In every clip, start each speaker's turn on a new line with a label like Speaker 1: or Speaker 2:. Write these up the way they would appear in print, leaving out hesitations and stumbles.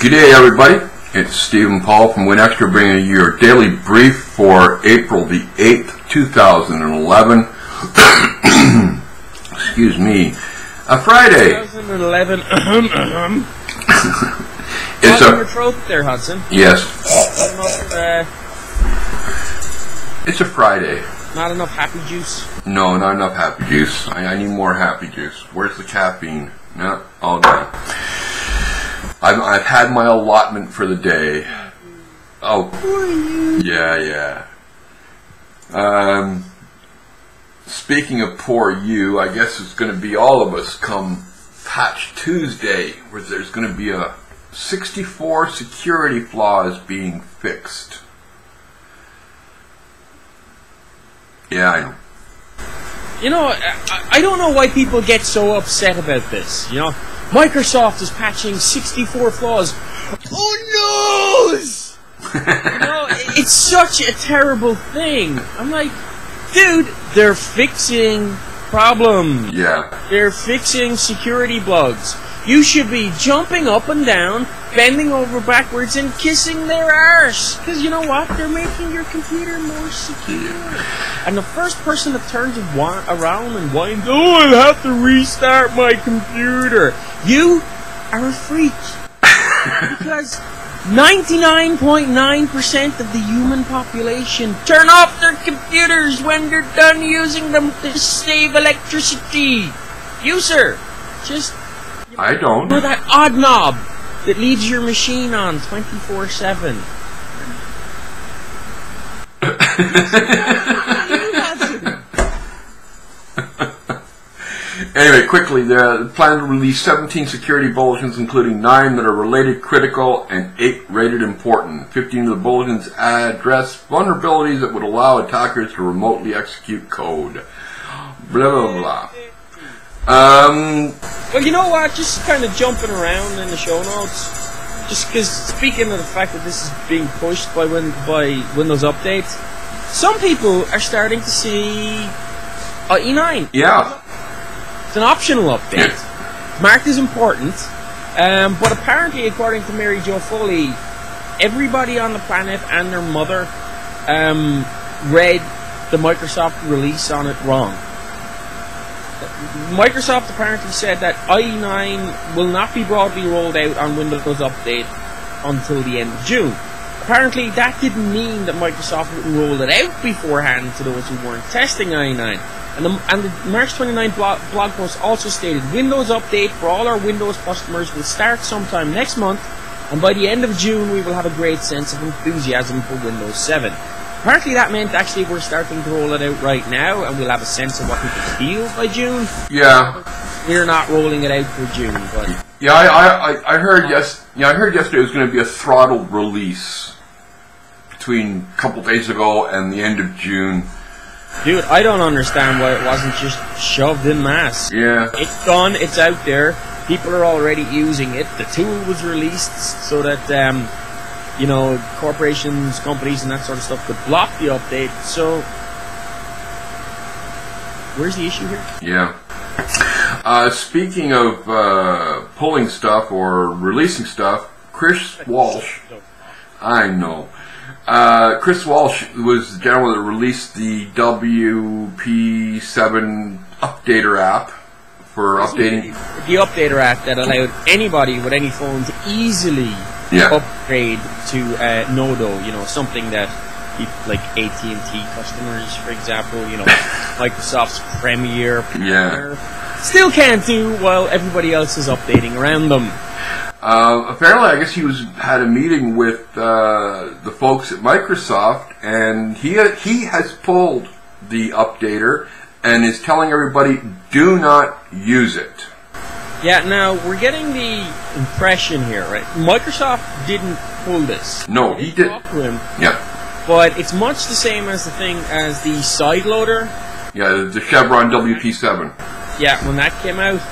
Speaker 1: G'day everybody, it's Stephen Paul from WinExtra bringing you your daily brief for April the 8th, 2011. Excuse me. A Friday.
Speaker 2: 2011.
Speaker 1: It's
Speaker 2: in your throat there, Hudson.
Speaker 1: Yes. It's a Friday.
Speaker 2: Not enough happy juice?
Speaker 1: No, not enough happy juice. I need more happy juice. Where's the caffeine? No, all done. I've had my allotment for the day. Oh, yeah. Speaking of poor you, I guess it's going to be all of us come Patch Tuesday, where there's going to be a 64 security flaws being fixed. Yeah, I know.
Speaker 2: You know, I don't know why people get so upset about this, you know? Microsoft is patching 64 flaws. Oh no! You know, it's such a terrible thing. I'm like, dude, they're fixing problems.
Speaker 1: Yeah.
Speaker 2: They're fixing security bugs. You should be jumping up and down, bending over backwards, and kissing their arse. Because you know what? They're making your computer more secure. Yeah. And the first person that turns around and whines, oh, I'll have to restart my computer. You are a freak. Because 99.9% of the human population turn off their computers when they're done using them to save electricity. You, sir, just...
Speaker 1: I don't.
Speaker 2: Or that odd knob that leaves your machine on 24/7.
Speaker 1: Anyway, quickly, they plan to release 17 security bulletins, including 9 that are related critical and 8 rated important. 15 of the bulletins address vulnerabilities that would allow attackers to remotely execute code. Blah, blah, blah.
Speaker 2: Well, you know what? Just kind of jumping around in the show notes. Just because, speaking of the fact that this is being pushed by Windows Update, some people are starting to see E9.
Speaker 1: Yeah.
Speaker 2: It's an optional update. Marked as important. But apparently, according to Mary Jo Foley, everybody on the planet and their mother read the Microsoft release on it wrong. Microsoft apparently said that IE9 will not be broadly rolled out on Windows Update until the end of June. Apparently that didn't mean that Microsoft wouldn't roll it out beforehand to those who weren't testing IE9. And the March 29 blog post also stated, Windows Update for all our Windows customers will start sometime next month, and by the end of June we will have a great sense of enthusiasm for Windows 7. Apparently that meant actually we're starting to roll it out right now, and we'll have a sense of what people feel by June.
Speaker 1: Yeah.
Speaker 2: We're not rolling it out for June, but
Speaker 1: yeah, I heard yesterday it was going to be a throttled release between a couple days ago and the end of June.
Speaker 2: Dude, I don't understand why it wasn't just shoved in mass.
Speaker 1: Yeah.
Speaker 2: It's done. It's out there. People are already using it. The tool was released so that you know, corporations, companies, and that sort of stuff could block the update. So, where's the issue here?
Speaker 1: Yeah. Speaking of pulling stuff or releasing stuff, Chris Walsh. I know. Chris Walsh was the gentleman that released the WP7 Updater app for updating.
Speaker 2: The Updater app that allowed anybody with any phone to easily upgrade to Nodo, you know, something that people like AT&T customers, for example, you know, Microsoft's Premier still can't do while everybody else is updating around them.
Speaker 1: Apparently, I guess he had a meeting with the folks at Microsoft, and he has pulled the updater and is telling everybody, do not use it.
Speaker 2: Yeah, now, we're getting the impression here, right? Microsoft didn't pull this.
Speaker 1: No, he didn't.
Speaker 2: Talked to him.
Speaker 1: Yeah.
Speaker 2: But it's much the same as the thing as the side loader.
Speaker 1: Yeah, the Chevron WP7.
Speaker 2: Yeah, when that came out.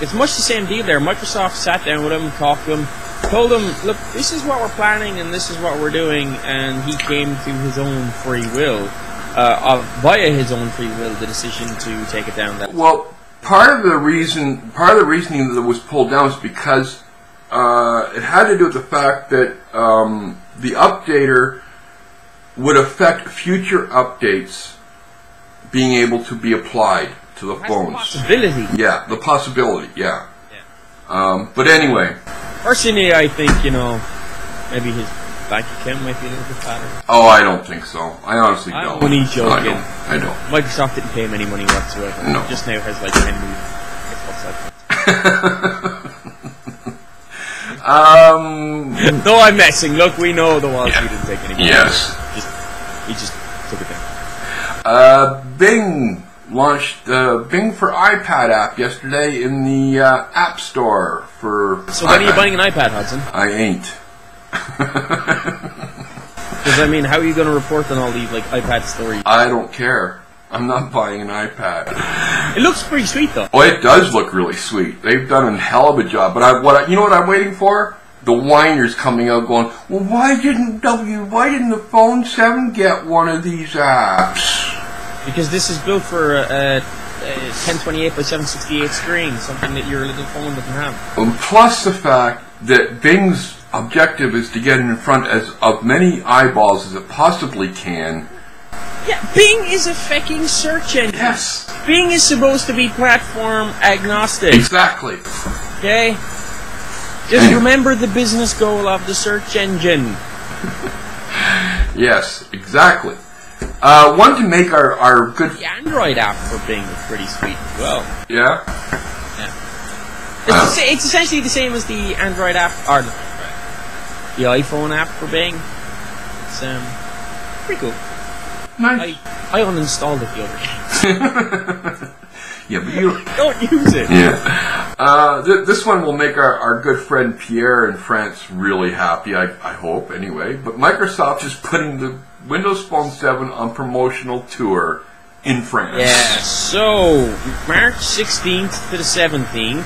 Speaker 2: It's much the same deal there. Microsoft sat down with him, talked to him, told him, look, this is what we're planning and this is what we're doing, and he came to his own free will, via his own free will, the decision to take it down that.
Speaker 1: Well, part of the reasoning that it was pulled down is because it had to do with the fact that the updater would affect future updates being able to be applied to the phones.
Speaker 2: The possibility.
Speaker 1: Yeah, the possibility, yeah. But anyway.
Speaker 2: Personally, I think, maybe his bank account might be a little bit better.
Speaker 1: Oh, I don't think so. I honestly don't.
Speaker 2: I'm only joking.
Speaker 1: I don't.
Speaker 2: Microsoft didn't pay him any money whatsoever.
Speaker 1: No.
Speaker 2: Just now has like 10 million. No, I'm messing. Look, we know the Wall Street didn't take any money.
Speaker 1: Yes.
Speaker 2: He just took it down.
Speaker 1: Bing launched the Bing for iPad app yesterday in the App Store for
Speaker 2: So when are you buying an iPad, Hudson?
Speaker 1: I ain't.
Speaker 2: Because, how are you going to report on all these iPad stories?
Speaker 1: I don't care. I'm not buying an iPad.
Speaker 2: It looks pretty sweet, though.
Speaker 1: Oh, it does look really sweet. They've done a hell of a job. But you know what I'm waiting for? The whiners coming out going, well, why didn't the Phone 7 get one of these apps?
Speaker 2: Because this is built for a 1028 by 768 screen, something that your little phone doesn't have.
Speaker 1: Plus the fact that Bing's objective is to get in front of many eyeballs as it possibly can.
Speaker 2: Yeah, Bing is a fucking search engine.
Speaker 1: Yes.
Speaker 2: Bing is supposed to be platform agnostic.
Speaker 1: Exactly.
Speaker 2: Okay? Just remember the business goal of the search engine.
Speaker 1: Yes, exactly. One to make our good...
Speaker 2: The Android app for Bing is pretty sweet as well.
Speaker 1: Yeah?
Speaker 2: Yeah. It's essentially the same as the Android app, or the iPhone app for Bing. It's pretty cool.
Speaker 1: Nice.
Speaker 2: I uninstalled it the other day.
Speaker 1: Yeah, but you...
Speaker 2: Don't use it.
Speaker 1: Yeah. This one will make our good friend Pierre in France really happy, I hope, anyway. But Microsoft is putting the Windows Phone 7 on promotional tour in France.
Speaker 2: Yeah, so March 16th to the 17th,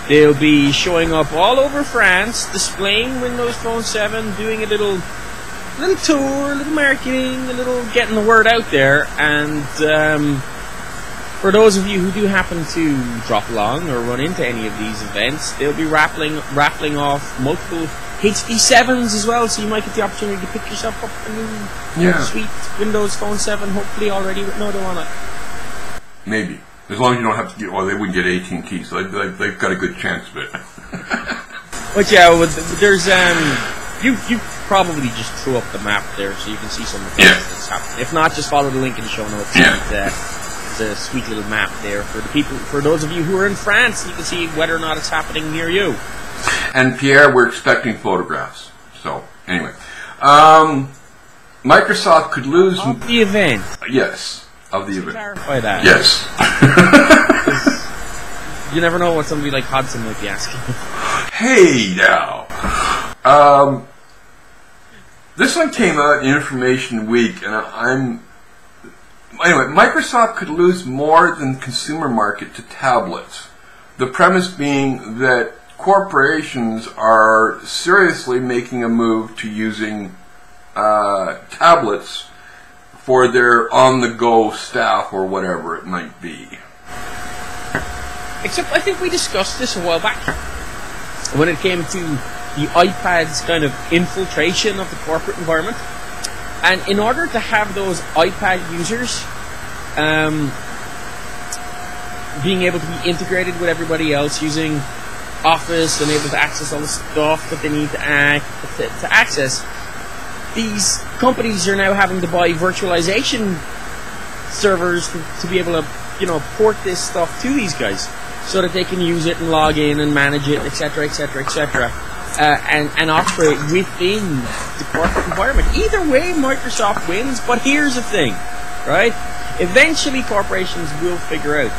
Speaker 2: they'll be showing up all over France, displaying Windows Phone 7, doing a little tour, a little marketing, a little getting the word out there, and for those of you who do happen to drop along or run into any of these events, they'll be raffling off multiple HD7s as well, so you might get the opportunity to pick yourself up a new sweet Windows Phone 7, hopefully already with Nodo on it.
Speaker 1: Maybe. As long as you don't have to get... Well, they wouldn't get AT&T, so they've got a good chance of it.
Speaker 2: But yeah, there's... You probably just threw up the map there so you can see some of the things that's happening. If not, just follow the link in the show notes.
Speaker 1: Yeah.
Speaker 2: There's a sweet little map there for the people. For those of you who are in France, you can see whether or not it's happening near you.
Speaker 1: And Pierre, we're expecting photographs. So, anyway. Microsoft could lose...
Speaker 2: Of the event.
Speaker 1: Yes, of the event.
Speaker 2: Clarify that.
Speaker 1: Yes.
Speaker 2: You never know what somebody like Hodson might be asking.
Speaker 1: Hey, now. This one came out in Information Week, and Anyway, Microsoft could lose more than consumer market to tablets. The premise being that corporations are seriously making a move to using tablets for their on-the-go staff or whatever it might be.
Speaker 2: Except I think we discussed this a while back when it came to the iPad's kind of infiltration of the corporate environment. And in order to have those iPad users being able to be integrated with everybody else using Office and able to access all the stuff that they need to access, these companies are now having to buy virtualization servers to be able to, port this stuff to these guys so that they can use it and log in and manage it, etc., etc., etc. And operate within the corporate environment. Either way, Microsoft wins, but here's the thing, right? Eventually, corporations will figure out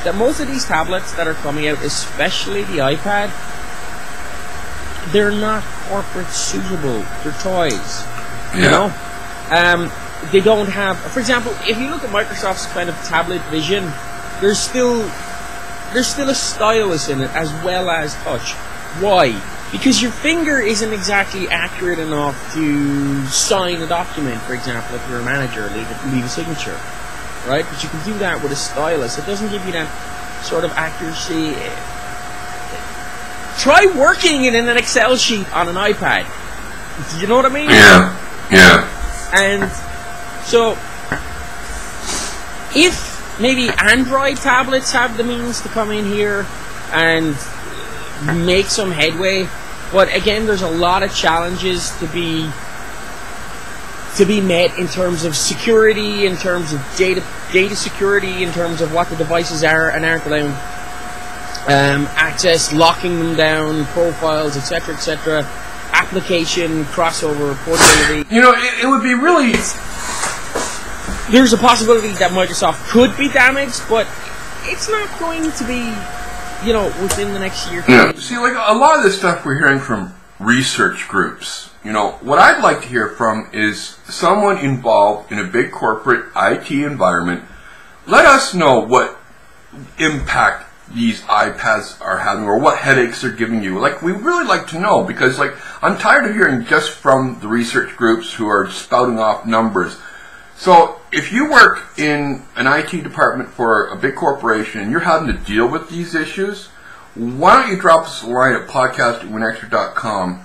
Speaker 2: that most of these tablets that are coming out, especially the iPad, they're not corporate suitable. They're toys, you know? They don't have... For example, if you look at Microsoft's kind of tablet vision, there's still a stylus in it as well as touch. Why? Because your finger isn't exactly accurate enough to sign a document, for example, if you're a manager, leave a signature, right? But you can do that with a stylus. It doesn't give you that sort of accuracy. try working in an Excel sheet on an iPad. Do you know what I mean?
Speaker 1: Yeah, yeah.
Speaker 2: And so, if maybe Android tablets have the means to come in here and make some headway, but again, there's a lot of challenges to be met in terms of security, in terms of data security, in terms of what the devices are and aren't allowing access, locking them down, profiles, etc., etc., application crossover, portability.
Speaker 1: You know, it would be really.
Speaker 2: There's a possibility that Microsoft could be damaged, but it's not going to be, within the next year.
Speaker 1: Yeah. See, like a lot of this stuff we're hearing from research groups. What I'd like to hear from is someone involved in a big corporate IT environment. Let us know what impact these iPads are having or what headaches they're giving you. Like, we really like to know, because I'm tired of hearing just from the research groups who are spouting off numbers. So if you work in an IT department for a big corporation and you're having to deal with these issues, why don't you drop us a line at podcast@WinExtra.com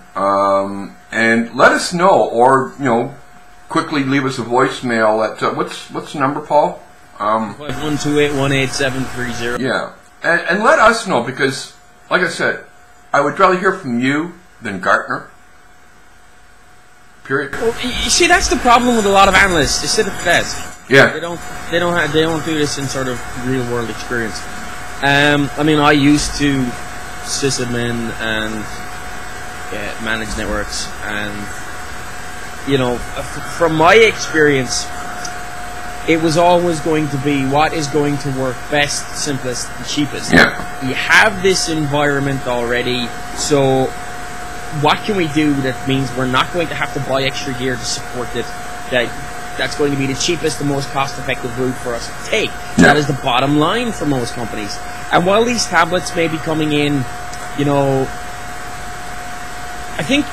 Speaker 1: and let us know, or quickly leave us a voicemail at what's the number, Paul?
Speaker 2: 51281870.
Speaker 1: Yeah, and let us know, because like I said, I would rather hear from you than Gartner. Period.
Speaker 2: Well, you see, that's the problem with a lot of analysts. They sit at the desk.
Speaker 1: Yeah.
Speaker 2: They don't do this in sort of real world experience. I used to sysadmin and manage networks, and from my experience, it was always going to be what is going to work best, simplest, and cheapest.
Speaker 1: Yeah.
Speaker 2: You have this environment already, so what can we do that means we're not going to have to buy extra gear to support it? That's going to be the cheapest, the most cost-effective route for us to take.
Speaker 1: Yeah.
Speaker 2: That is the bottom line for most companies. And while these tablets may be coming in, I think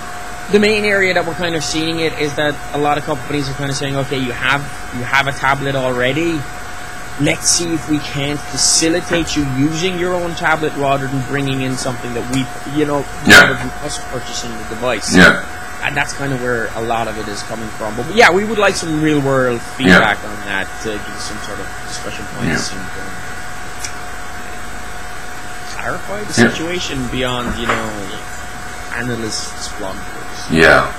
Speaker 2: the main area that we're kind of seeing it is that a lot of companies are kind of saying, okay, you have a tablet already. Let's see if we can't facilitate you using your own tablet rather than bringing in something that rather than us purchasing the device.
Speaker 1: Yeah.
Speaker 2: And that's kind of where a lot of it is coming from. But yeah, we would like some real world feedback on that to give some sort of discussion points and clarify the situation beyond, analysts' blog posts.
Speaker 1: Yeah.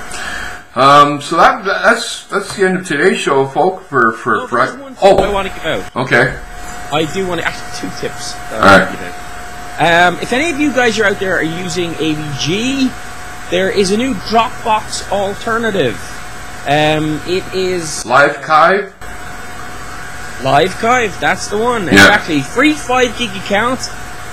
Speaker 1: So that's the end of today's show, folk. For Friday.
Speaker 2: I want to give out.
Speaker 1: Okay.
Speaker 2: I do want to ask 2 tips.
Speaker 1: All right.
Speaker 2: If any of you guys are out there are using AVG, there is a new Dropbox alternative. It is
Speaker 1: Livekive.
Speaker 2: Livekive, that's the one.
Speaker 1: Yeah.
Speaker 2: Exactly. Free 5 gig account.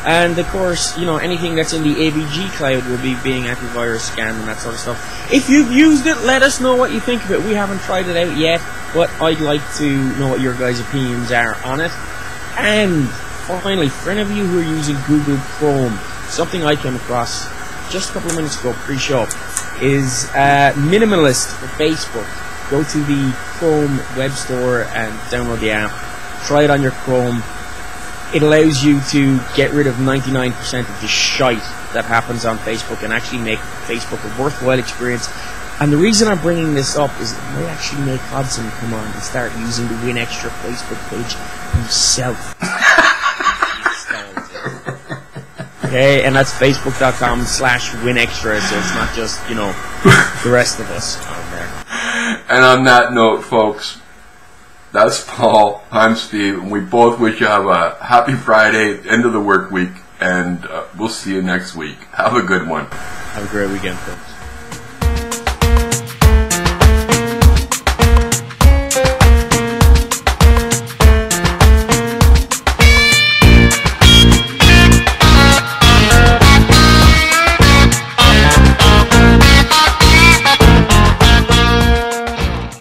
Speaker 2: And of course, anything that's in the AVG cloud will be being antivirus scanned and that sort of stuff. If you've used it, let us know what you think of it. We haven't tried it out yet, but I'd like to know what your guys' opinions are on it. And finally, for any of you who are using Google Chrome, something I came across just a couple of minutes ago, pre-show, is Minimalist for Facebook. Go to the Chrome web store and download the app. Try it on your Chrome. It allows you to get rid of 99% of the shite that happens on Facebook and actually make Facebook a worthwhile experience. And the reason I'm bringing this up is it might actually make Hodson come on and start using the WinExtra Facebook page himself. Okay, and that's facebook.com/WinExtra, so it's not just, the rest of us on there.
Speaker 1: And on that note, folks, that's Paul, I'm Steve, and we both wish you have a happy Friday, end of the work week, and we'll see you next week. Have a good one.
Speaker 2: Have a great weekend, folks.